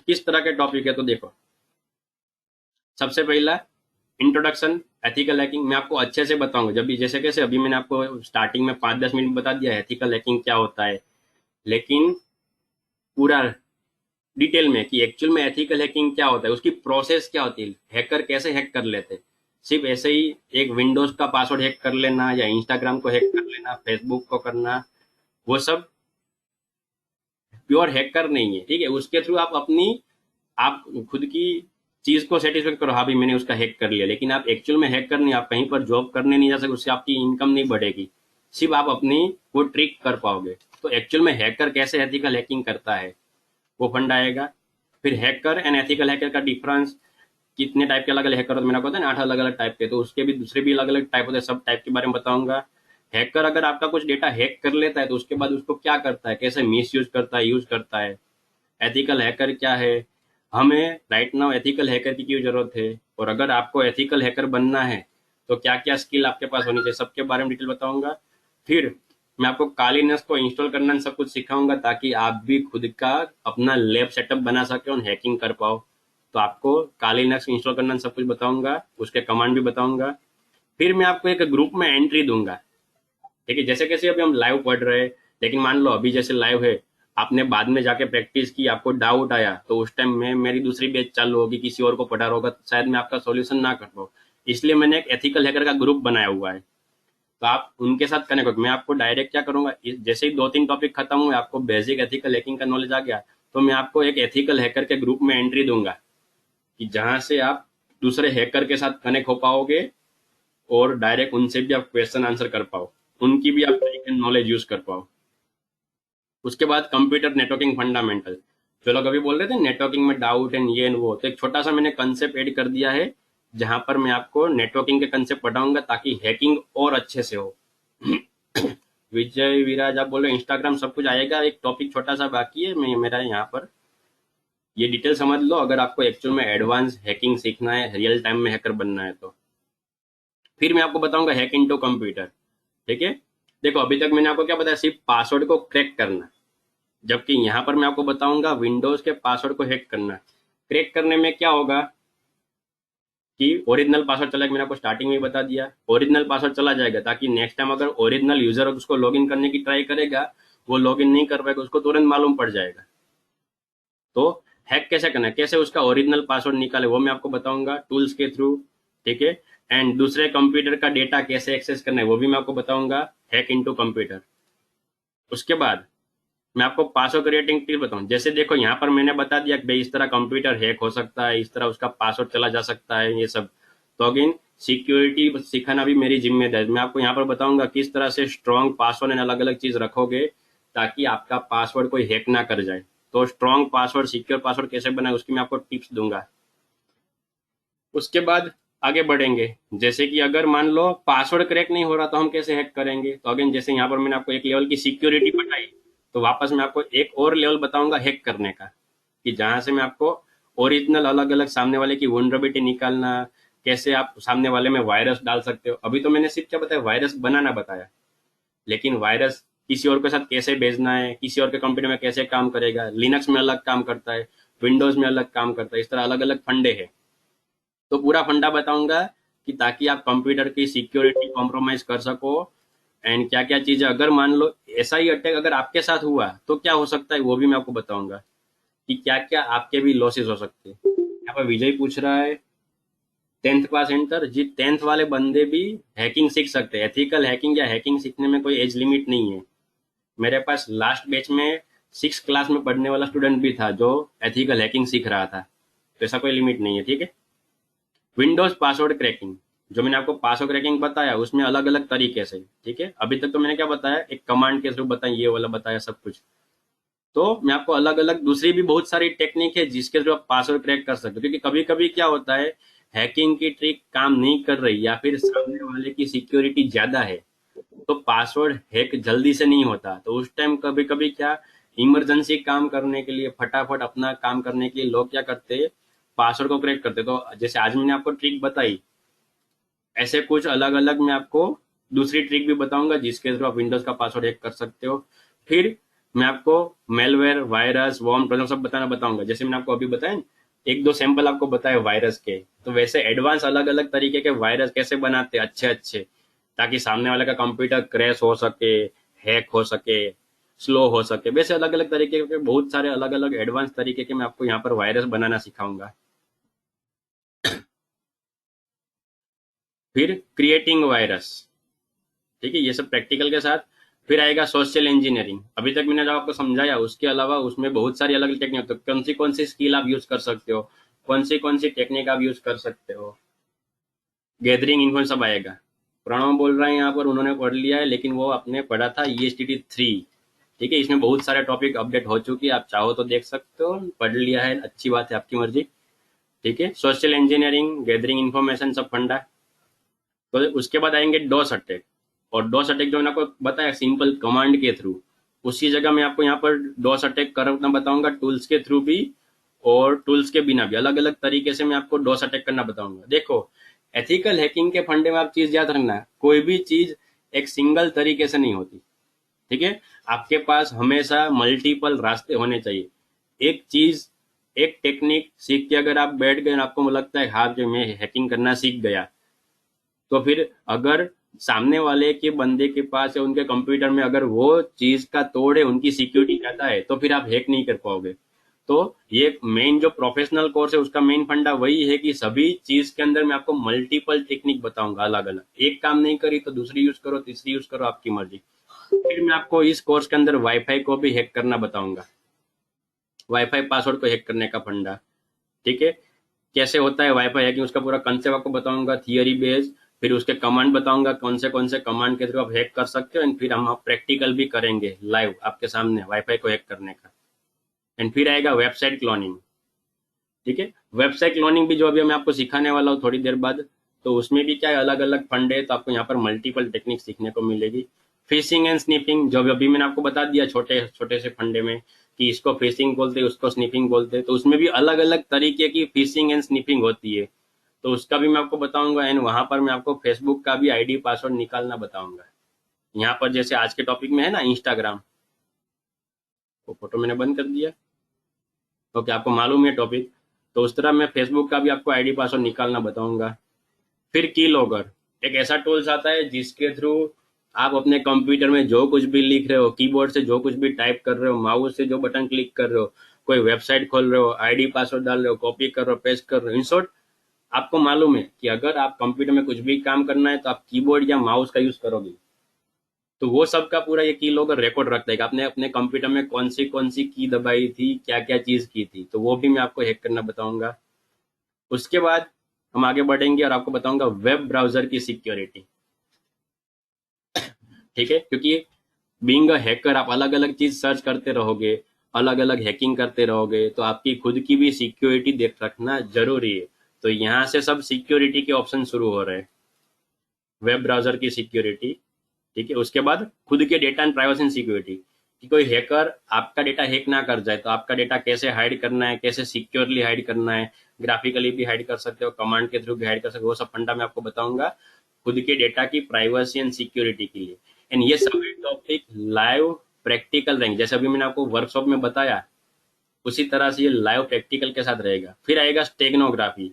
किस तरह के टॉपिक है, तो देखो सबसे पहला इंट्रोडक्शन एथिकल हैकिंग। मैं आपको अच्छे से बताऊंगा, जब भी जैसे कैसे अभी मैंने आपको स्टार्टिंग में 5-10 मिनट में बता दिया एथिकल हैकिंग क्या होता है, लेकिन पूरा डिटेल में कि एक्चुअल में एथिकल हैकिंग क्या होता है, उसकी प्रोसेस क्या होती है, हैकर कैसे हैक कर लेते हैं। सिर्फ ऐसे ही एक विंडोज का पासवर्ड हैक कर लेना या इंस्टाग्राम को हैक कर लेना, फेसबुक को करना, वो सब प्योर हैकर नहीं है, ठीक है। उसके थ्रू आप अपनी, आप खुद की चीज को सेटिस्फाई करो, हाँ भाई मैंने उसका हैक कर लिया, लेकिन आप एक्चुअल में हैक कर नहीं, आप कहीं पर जॉब करने नहीं जा सकते, उससे आपकी इनकम नहीं बढ़ेगी, सिर्फ आप अपनी वो ट्रिक कर पाओगे। तो एक्चुअल में हैकर कैसे एथिकल हैकिंग करता है, वो फंड आएगा। फिर हैकर एंड एथिकल हैकर का डिफरेंस, कितने टाइप के अलग अलग हैकर होते हैं, मैंने पता है ना 8 अलग अलग टाइप के, तो उसके भी दूसरे भी अलग अलग टाइप होते हैं, सब टाइप के बारे में बताऊंगा। हैकर अगर आपका कुछ डेटा हैक कर लेता है तो उसके बाद उसको क्या करता है, कैसे मिस यूज करता है, यूज करता है। एथिकल हैकर क्या है, हमें राइट नाउ एथिकल हैकर की क्यों जरूरत है, और अगर आपको एथिकल हैकर बनना है तो क्या क्या स्किल आपके पास होनी चाहिए, सबके बारे में डिटेल बताऊंगा। फिर मैं आपको कालीनेस को इंस्टॉल करना सब कुछ सिखाऊंगा, ताकि आप भी खुद का अपना लैब सेटअप बना सके और हैकिंग कर पाओ। तो आपको कालीनेस इंस्टॉल करना सब कुछ बताऊंगा, उसके कमांड भी बताऊंगा। फिर मैं आपको एक ग्रुप में एंट्री दूंगा, ठीक है। जैसे कैसे अभी हम लाइव पढ़ रहे हैं, लेकिन मान लो अभी जैसे लाइव है, आपने बाद में जाके प्रैक्टिस की, आपको डाउट आया, तो उस टाइम में मेरी दूसरी बैच चालू होगी, किसी और को पढ़ा रहा होगा, शायद मैं आपका सॉल्यूशन ना कर पाऊँ। इसलिए मैंने एक एथिकल हैकर का ग्रुप बनाया हुआ है, तो आप उनके साथ कनेक्ट हो। मैं आपको डायरेक्ट क्या करूंगा, जैसे ही 2-3 टॉपिक खत्म हुए, आपको बेसिक एथिकल हैकिंग का नॉलेज आ गया, तो मैं आपको एक एथिकल हैकर के ग्रुप में एंट्री दूंगा, कि जहां से आप दूसरे हैकर के साथ कनेक्ट हो पाओगे, और डायरेक्ट उनसे भी आप क्वेश्चन आंसर कर पाओ, उनकी भी आप नॉलेज यूज कर पाओ। उसके बाद कंप्यूटर नेटवर्किंग फंडामेंटल, जो लोग अभी बोल रहे थे नेटवर्किंग में डाउट एंड ये एंड वो, तो एक छोटा सा मैंने कंसेप्ट ऐड कर दिया है, जहां पर मैं आपको नेटवर्किंग के कंसेप्ट पढ़ाऊंगा, ताकि हैकिंग और अच्छे से हो। विजय विराज आप बोल रहे इंस्टाग्राम सब कुछ आएगा, एक टॉपिक छोटा सा बाकी है, मैं मेरा यहाँ पर ये डिटेल समझ लो, अगर आपको एक्चुअल में एडवांस हैकिंग सीखना है, रियल टाइम में हैकर बनना है तो। फिर मैं आपको बताऊंगा हैक इनटू कंप्यूटर, ठीक है। देखो अभी तक मैंने आपको क्या बताया, सिर्फ पासवर्ड को क्रैक करना, जबकि यहाँ पर मैं आपको बताऊंगा विंडोज के पासवर्ड को हैक करना। क्रैक करने में क्या होगा कि ओरिजिनल पासवर्ड चला, मैंने आपको स्टार्टिंग में ही बता दिया, ओरिजिनल पासवर्ड चला जाएगा, ताकि नेक्स्ट टाइम अगर ओरिजिनल यूजर उसको लॉगिन करने की ट्राई करेगा, वो लॉगिन नहीं कर पाएगा, उसको तुरंत मालूम पड़ जाएगा। तो हैक कैसे करना है, कैसे उसका ओरिजिनल पासवर्ड निकाले, वो मैं आपको बताऊंगा टूल्स के थ्रू, ठीक है। एंड दूसरे कंप्यूटर का डेटा कैसे एक्सेस करना है, वो भी मैं आपको बताऊंगा, हैक इनटू कंप्यूटर। उसके बाद मैं आपको पासवर्ड क्रिएटिंग टिप बताऊं, जैसे देखो यहाँ पर मैंने बता दिया कि भाई इस तरह कंप्यूटर हैक हो सकता है, इस तरह उसका पासवर्ड चला जा सकता है, ये सब। तो अगेन सिक्योरिटी सिखाना भी मेरी जिम्मेदारी, मैं आपको यहाँ पर बताऊंगा किस तरह से स्ट्रॉन्ग पासवर्ड एंड अलग अलग चीज रखोगे, ताकि आपका पासवर्ड कोई हैक ना कर जाए। तो स्ट्रॉन्ग पासवर्ड, सिक्योर पासवर्ड कैसे बनाए, उसकी मैं आपको टिप्स दूंगा। उसके बाद आगे बढ़ेंगे, जैसे कि अगर मान लो पासवर्ड क्रैक नहीं हो रहा तो हम कैसे हैक करेंगे। तो अगेन जैसे यहाँ पर मैंने आपको एक लेवल की सिक्योरिटी बताई, तो वापस मैं आपको एक और लेवल बताऊंगा हैक करने का, कि जहां से मैं आपको ओरिजिनल अलग अलग सामने वाले की वनरेबिलिटी निकालना, कैसे आप सामने वाले में वायरस डाल सकते हो। अभी तो मैंने सिर्फ क्या बताया, वायरस बनाना बताया, लेकिन वायरस किसी और के साथ कैसे भेजना है, किसी और के कंप्यूटर में कैसे काम करेगा, लिनक्स में अलग काम करता है, विंडोज में अलग काम करता है, इस तरह अलग अलग फंडे हैं। तो पूरा फंडा बताऊंगा, कि ताकि आप कंप्यूटर की सिक्योरिटी कॉम्प्रोमाइज कर सको। एंड क्या क्या चीजें, अगर मान लो ऐसा ही अटैक अगर आपके साथ हुआ तो क्या हो सकता है, वो भी मैं आपको बताऊंगा, कि क्या क्या आपके भी लॉसेस हो सकते हैं। यहाँ पर विजय पूछ रहा है 10th क्लास एंटर, जी 10th वाले बंदे भी हैकिंग सीख सकते हैं। एथिकल हैकिंग या हैकिंग सीखने में कोई एज लिमिट नहीं है। मेरे पास लास्ट बैच में 6th क्लास में पढ़ने वाला स्टूडेंट भी था, जो एथिकल हैकिंग सीख रहा था, तो ऐसा कोई लिमिट नहीं है, ठीक है। विंडोज पासवर्ड क्रैकिंग, जो मैंने आपको पासवर्ड क्रैकिंग बताया, उसमें अलग अलग तरीके से, ठीक है। अभी तक तो मैंने क्या बताया, एक कमांड के थ्रू बताया, ये वाला बताया सब कुछ। तो मैं आपको अलग अलग दूसरी भी बहुत सारी टेक्निक है जिसके थ्रू आप पासवर्ड क्रैक कर सकते हो, क्योंकि कभी कभी क्या होता है, हैकिंग की ट्रिक काम नहीं कर रही, या फिर सामने वाले की सिक्योरिटी ज्यादा है, तो पासवर्ड हैक जल्दी से नहीं होता। तो उस टाइम कभी कभी क्या, इमरजेंसी काम करने के लिए, फटाफट अपना काम करने के लिए लोग क्या करते हैं, पासवर्ड को क्रैक करते। तो जैसे आज मैंने आपको ट्रिक बताई, ऐसे कुछ अलग अलग मैं आपको दूसरी ट्रिक भी बताऊंगा, जिसके थ्रू आप विंडोज का पासवर्ड हैक कर सकते हो। फिर मैं आपको मेलवेयर, वायरस, वॉर्म ट्रोजन सब बताऊंगा। जैसे मैंने आपको अभी बताया, एक दो सैंपल आपको बताए वायरस के, तो वैसे एडवांस अलग अलग तरीके के वायरस कैसे बनाते हैं अच्छे अच्छे, ताकि सामने वाले का कंप्यूटर क्रैश हो सके, हैक हो सके, स्लो हो सके। वैसे अलग अलग तरीके के बहुत सारे अलग अलग एडवांस तरीके के मैं आपको यहाँ पर वायरस बनाना सिखाऊंगा। फिर क्रिएटिंग वायरस, ठीक है, ये सब प्रैक्टिकल के साथ। फिर आएगा सोशल इंजीनियरिंग। अभी तक मैंने जो आपको समझाया उसके अलावा उसमें बहुत सारी अलग अलग टेक्निक होती है, कौन सी स्किल आप यूज कर सकते हो, कौन सी टेक्निक आप यूज कर सकते हो। गैदरिंग इन्फो सब आएगा। प्रणव बोल रहा है यहाँ पर, उन्होंने पढ़ लिया है, लेकिन वो आपने पढ़ा था ESTT 3। ठीक है, इसमें बहुत सारे टॉपिक अपडेट हो चुकी है, आप चाहो तो देख सकते हो, पढ़ लिया है अच्छी बात है, आपकी मर्जी। ठीक है, सोशल इंजीनियरिंग, गैदरिंग इन्फॉर्मेशन सब फंडा। तो उसके बाद आएंगे डॉस अटैक। और डॉस अटैक जो मैंने आपको बताया सिंपल कमांड के थ्रू, उसी जगह मैं आपको यहाँ पर डॉस अटैक करना बताऊंगा, टूल्स के थ्रू भी और टूल्स के बिना भी अलग अलग तरीके से मैं आपको डॉस अटैक करना बताऊंगा। देखो, एथिकल हैकिंग के फंडे में आप चीज याद रखना, कोई भी चीज एक सिंगल तरीके से नहीं होती। ठीक है, आपके पास हमेशा मल्टीपल रास्ते होने चाहिए। एक चीज, एक टेक्निक सीख के अगर आप बैठ गए और आपको लगता है हाँ जो मैं हैकिंग करना सीख गया, तो फिर अगर सामने वाले के बंदे के पास या उनके कंप्यूटर में अगर वो चीज का तोड़ है, उनकी सिक्योरिटी चाहता है, तो फिर आप हैक नहीं कर पाओगे। तो ये मेन जो प्रोफेशनल कोर्स है उसका मेन फंडा वही है कि सभी चीज के अंदर मैं आपको मल्टीपल टेक्निक बताऊंगा अलग अलग, एक काम नहीं करी तो दूसरी यूज करो, तीसरी यूज करो, आपकी मर्जी। फिर मैं आपको इस कोर्स के अंदर वाईफाई को भी हैक करना बताऊंगा, वाईफाई पासवर्ड को हैक करने का फंडा। ठीक है, कैसे होता है वाईफाई हैकिंग, उसका पूरा कंसेप्ट आपको बताऊंगा, थियरी बेस्ड। फिर उसके कमांड बताऊंगा, कौन से कमांड के थ्रू आप हैक कर सकते हो। एंड फिर हम प्रैक्टिकल भी करेंगे लाइव आपके सामने वाईफाई को हैक करने का। एंड फिर आएगा वेबसाइट क्लोनिंग। ठीक है, वेबसाइट क्लोनिंग भी जो अभी मैं आपको सिखाने वाला हूँ थोड़ी देर बाद, तो उसमें भी क्या है अलग अलग फंडे, तो आपको यहाँ पर मल्टीपल टेक्निक सीखने को मिलेगी। फिशिंग एंड स्निपिंग, जो अभी मैंने आपको बता दिया छोटे छोटे से फंडे में, कि इसको फिशिंग बोलते हैं, उसको स्निपिंग बोलते हैं, तो उसमें भी अलग अलग तरीके की फिशिंग एंड स्निपिंग होती है, तो उसका भी मैं आपको बताऊंगा। एंड वहां पर मैं आपको फेसबुक का भी आईडी पासवर्ड निकालना बताऊंगा। यहाँ पर जैसे आज के टॉपिक में है ना इंस्टाग्राम, वो फोटो मैंने बंद कर दिया, तो क्या आपको मालूम है टॉपिक, तो उस तरह मैं फेसबुक का भी आपको आईडी पासवर्ड निकालना बताऊंगा। फिर की लॉगर, एक ऐसा टूल्स आता है जिसके थ्रू आप अपने कंप्यूटर में जो कुछ भी लिख रहे हो, कीबोर्ड से जो कुछ भी टाइप कर रहे हो, माउस से जो बटन क्लिक कर रहे हो, कोई वेबसाइट खोल रहे हो, आईडी पासवर्ड डाल रहे हो, कॉपी कर रहे हो, पेस्ट कर रहे हो, इन शॉर्ट आपको मालूम है कि अगर आप कंप्यूटर में कुछ भी काम करना है तो आप कीबोर्ड या माउस का यूज करोगे। तो वो सब का पूरा ये की लॉगर रिकॉर्ड रखता है कि आपने अपने कंप्यूटर में कौन सी की दबाई थी, क्या क्या चीज की थी, तो वो भी मैं आपको हैक करना बताऊंगा। उसके बाद हम आगे बढ़ेंगे और आपको बताऊंगा वेब ब्राउजर की सिक्योरिटी। ठीक है, क्योंकि बीइंग अ हैकर आप अलग अलग चीज सर्च करते रहोगे, अलग अलग हैकिंग करते रहोगे, तो आपकी खुद की भी सिक्योरिटी देख रखना जरूरी है। तो यहाँ से सब सिक्योरिटी के ऑप्शन शुरू हो रहे हैं, वेब ब्राउजर की सिक्योरिटी। ठीक है, उसके बाद खुद के data and privacy and security, कि कोई हैकर आपका डेटा हैक ना कर जाए, तो आपका डेटा कैसे हाइड करना है, कैसे सिक्योरली हाइड करना है, ग्राफिकली भी हाइड कर सकते हो, कमांड के थ्रू भी हाइड कर सकते हो, वो सब फंडा मैं आपको बताऊंगा खुद के डेटा की प्राइवेसी एंड सिक्योरिटी के लिए। एंड ये सभी टॉपिक लाइव प्रैक्टिकल रहेंगे, जैसे अभी मैंने आपको वर्कशॉप में बताया, उसी तरह से ये लाइव प्रैक्टिकल के साथ रहेगा। फिर आएगा स्टेगनोग्राफी।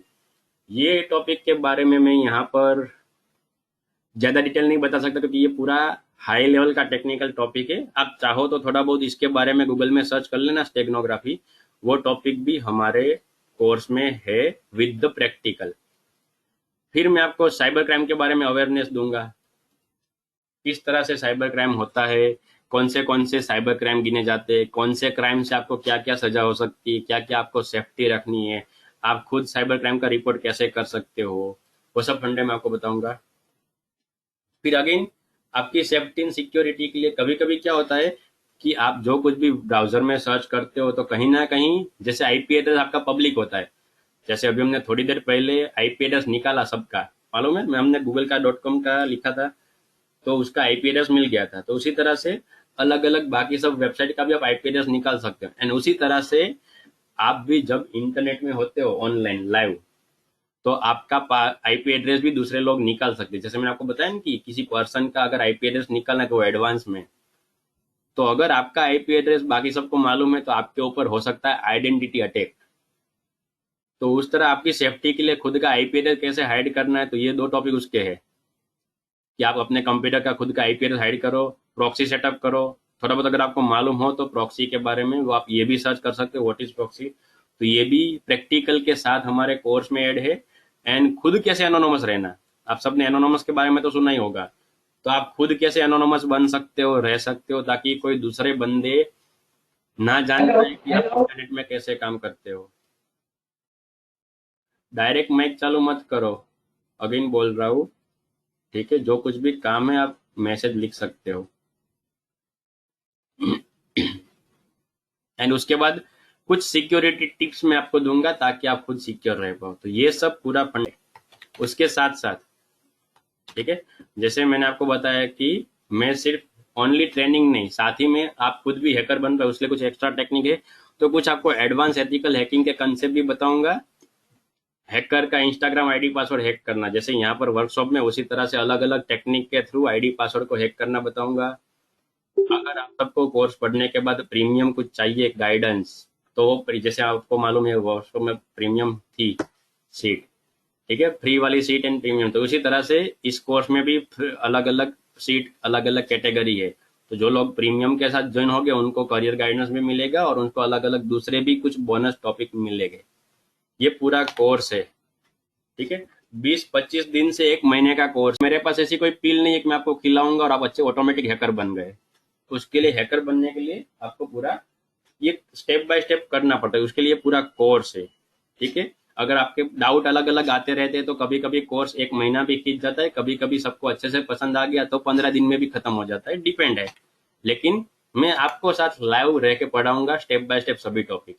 ये टॉपिक के बारे में मैं यहाँ पर ज्यादा डिटेल नहीं बता सकता, क्योंकि ये पूरा हाई लेवल का टेक्निकल टॉपिक है। आप चाहो तो थोड़ा बहुत इसके बारे में गूगल में सर्च कर लेना स्टेगनोग्राफी, वो टॉपिक भी हमारे कोर्स में है विद द प्रैक्टिकल। फिर मैं आपको साइबर क्राइम के बारे में अवेयरनेस दूंगा, किस तरह से साइबर क्राइम होता है, कौन से साइबर क्राइम गिने जाते हैं, कौन से क्राइम से आपको क्या क्या सजा हो सकती है, क्या क्या आपको सेफ्टी रखनी है, आप खुद साइबर क्राइम का रिपोर्ट कैसे कर सकते हो, वो सब फंडे मैं आपको बताऊंगा। फिर अगेन आपकी सेफ्टी एंड सिक्योरिटी के लिए कभी कभी क्या होता है कि आप जो कुछ भी ब्राउजर में सर्च करते हो, तो कहीं ना कहीं जैसे आईपी एड्रेस आपका पब्लिक होता है, जैसे अभी हमने थोड़ी देर पहले आईपी एड्रेस निकाला सबका, मालूम है, मैं हमने गूगल का .com का लिखा था, तो उसका आईपी एड्रेस मिल गया था। तो उसी तरह से अलग अलग बाकी सब वेबसाइट का भी आप आईपी एड्रेस निकाल सकते हो। एंड उसी तरह से आप भी जब इंटरनेट में होते हो ऑनलाइन लाइव, तो आपका आईपी एड्रेस भी दूसरे लोग निकाल सकते हैं। जैसे मैंने आपको बताया ना कि किसी पर्सन का अगर आईपी एड्रेस निकालना है तो वो एडवांस में, तो अगर आपका आईपी एड्रेस बाकी सबको मालूम है तो आपके ऊपर हो सकता है आइडेंटिटी अटैक। तो उस तरह आपकी सेफ्टी के लिए खुद का आईपी एड्रेस कैसे हाइड करना है, तो ये दो टॉपिक उसके हैं कि आप अपने कंप्यूटर का खुद का आईपी एड्रेस हाइड करो, प्रॉक्सी सेटअप करो। थोड़ा बहुत अगर आपको मालूम हो तो प्रॉक्सी के बारे में वो आप ये भी सर्च कर सकते हो, व्हाट इज प्रॉक्सी। तो ये भी प्रैक्टिकल के साथ हमारे कोर्स में ऐड है। एंड खुद कैसे एनोनोमस रहना, आप सबने एनोनोमस के बारे में तो सुना ही होगा। तो आप खुद कैसे एनोनोमस बन सकते हो, रह सकते हो, ताकि कोई दूसरे बंदे ना जान पाए कि आप इंटरनेट में कैसे काम करते हो। डायरेक्ट माइक चालू मत करो, अगेन बोल रहा हूँ। ठीक है, जो कुछ भी काम है आप मैसेज लिख सकते हो। एंड उसके बाद कुछ सिक्योरिटी टिप्स मैं आपको दूंगा ताकि आप खुद सिक्योर रह पाओ। तो ये सब पूरा फंड है। उसके साथ साथ, ठीक है, जैसे मैंने आपको बताया कि मैं सिर्फ ओनली ट्रेनिंग नहीं, साथ ही में आप खुद भी हैकर बन रहे हो, उसलिए कुछ एक्स्ट्रा टेक्निक है। तो कुछ आपको एडवांस एथिकल हैकिंग के कंसेप्ट भी बताऊंगा। हैकर का इंस्टाग्राम आईडी पासवर्ड हैक करना, जैसे यहाँ पर वर्कशॉप में, उसी तरह से अलग अलग टेक्निक के थ्रू आईडी पासवर्ड को हैक करना बताऊंगा। अगर आप सबको कोर्स पढ़ने के बाद प्रीमियम कुछ चाहिए गाइडेंस, तो जैसे आपको मालूम है वर्कशॉप में प्रीमियम थी सीट, ठीक है, फ्री वाली सीट एंड प्रीमियम। तो उसी तरह से इस कोर्स में भी अलग अलग सीट, अलग अलग कैटेगरी है। तो जो लोग प्रीमियम के साथ ज्वाइन होंगे उनको करियर गाइडेंस भी मिलेगा और उनको अलग अलग दूसरे भी कुछ बोनस टॉपिक मिलेंगे। ये पूरा कोर्स है, ठीक है, 20-25 दिन से 1 महीने का कोर्स। मेरे पास ऐसी कोई पील नहीं है कि मैं आपको खिलाऊंगा और आप अच्छे ऑटोमेटिक हैकर बन गए। उसके लिए, हैकर बनने के लिए आपको पूरा ये स्टेप बाय स्टेप करना पड़ता है, उसके लिए पूरा कोर्स है। ठीक है, अगर आपके डाउट अलग अलग आते रहते हैं तो कभी कभी कोर्स 1 महीना भी खींच जाता है, कभी कभी सबको अच्छे से पसंद आ गया तो 15 दिन में भी खत्म हो जाता है, डिपेंड है। लेकिन मैं आपको साथ लाइव रह के पढ़ाऊंगा स्टेप बाय स्टेप सभी टॉपिक।